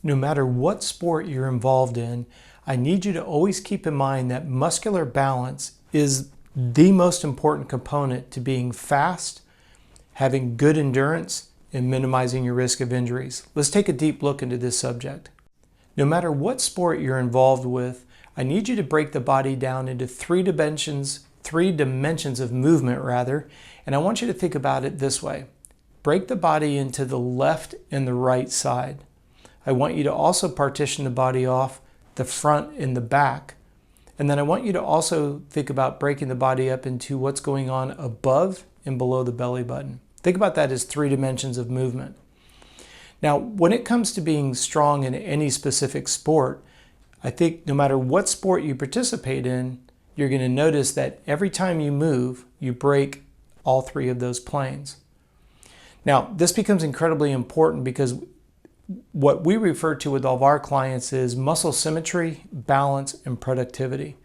No matter what sport you're involved in, I need you to always keep in mind that muscular balance is the most important component to being fast, having good endurance, and minimizing your risk of injuries. Let's take a deep look into this subject. No matter what sport you're involved with, I need you to break the body down into three dimensions of movement rather, and I want you to think about it this way. Break the body into the left and the right side. I want you to also partition the body off the front and the back. And then I want you to also think about breaking the body up into what's going on above and below the belly button. Think about that as three dimensions of movement. Now, when it comes to being strong in any specific sport, I think no matter what sport you participate in, you're going to notice that every time you move, you break all three of those planes. Now, this becomes incredibly important because what we refer to with all of our clients is muscle symmetry, balance, and productivity.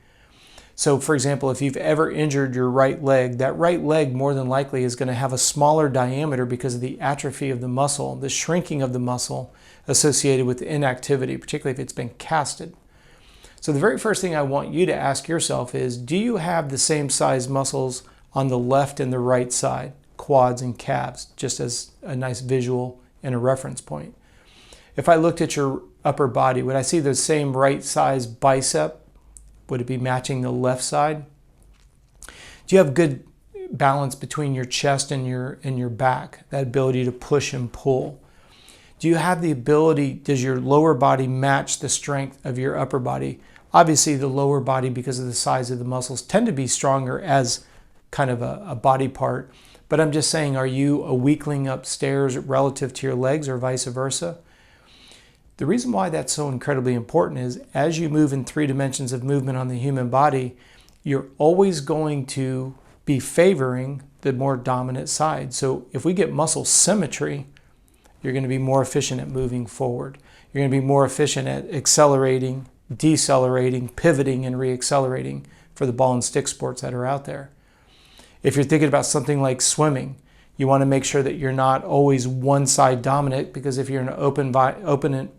So for example, if you've ever injured your right leg, that right leg more than likely is going to have a smaller diameter because of the atrophy of the muscle, the shrinking of the muscle associated with inactivity, particularly if it's been casted. So the very first thing I want you to ask yourself is, do you have the same size muscles on the left and the right side, quads and calves, just as a nice visual and a reference point? If I looked at your upper body, would I see the same right size bicep? Would it be matching the left side? Do you have good balance between your chest and your back, that ability to push and pull? Do you have the ability, does your lower body match the strength of your upper body? Obviously the lower body, because of the size of the muscles, tend to be stronger as kind of a body part. But I'm just saying, are you a weakling upstairs relative to your legs or vice versa? The reason why that's so incredibly important is as you move in three dimensions of movement on the human body, you're always going to be favoring the more dominant side. So if we get muscle symmetry, you're going to be more efficient at moving forward. You're going to be more efficient at accelerating, decelerating, pivoting, and reaccelerating for the ball and stick sports that are out there. If you're thinking about something like swimming, you want to make sure that you're not always one side dominant, because if you're in an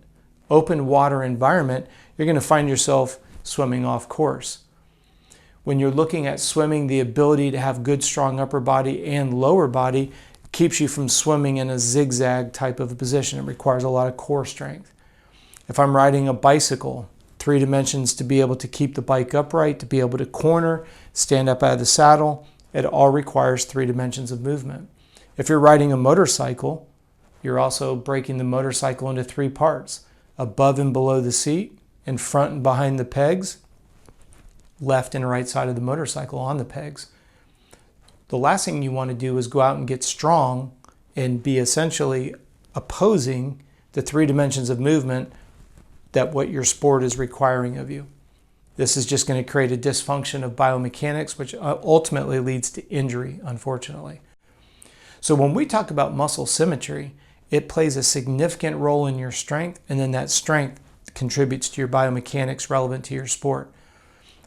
open water environment, you're going to find yourself swimming off course. When you're looking at swimming, the ability to have good, strong upper body and lower body keeps you from swimming in a zigzag type of a position. It requires a lot of core strength. If I'm riding a bicycle, three dimensions to be able to keep the bike upright, to be able to corner, stand up out of the saddle, it all requires three dimensions of movement. If you're riding a motorcycle, you're also breaking the motorcycle into three parts: above and below the seat, in front and behind the pegs, left and right side of the motorcycle on the pegs. The last thing you want to do is go out and get strong and be essentially opposing the three dimensions of movement that what your sport is requiring of you. This is just going to create a dysfunction of biomechanics, which ultimately leads to injury, unfortunately. So when we talk about muscle symmetry, it plays a significant role in your strength, and then that strength contributes to your biomechanics relevant to your sport.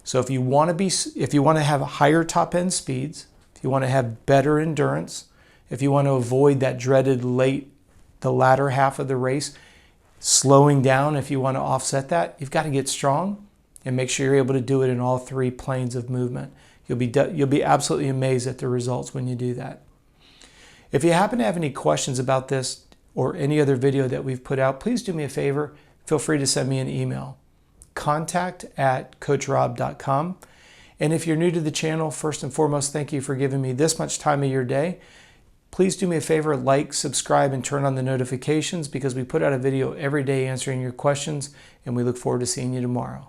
So if you want to have higher top end speeds, if you want to have better endurance, if you want to avoid that dreaded the latter half of the race, slowing down, if you want to offset that, you've got to get strong and make sure you're able to do it in all three planes of movement. You'll be absolutely amazed at the results when you do that. If you happen to have any questions about this or any other video that we've put out, please do me a favor. Feel free to send me an email, contact@coachrobb.com. And if you're new to the channel, first and foremost, thank you for giving me this much time of your day. Please do me a favor, like, subscribe, and turn on the notifications, because we put out a video every day answering your questions, and we look forward to seeing you tomorrow.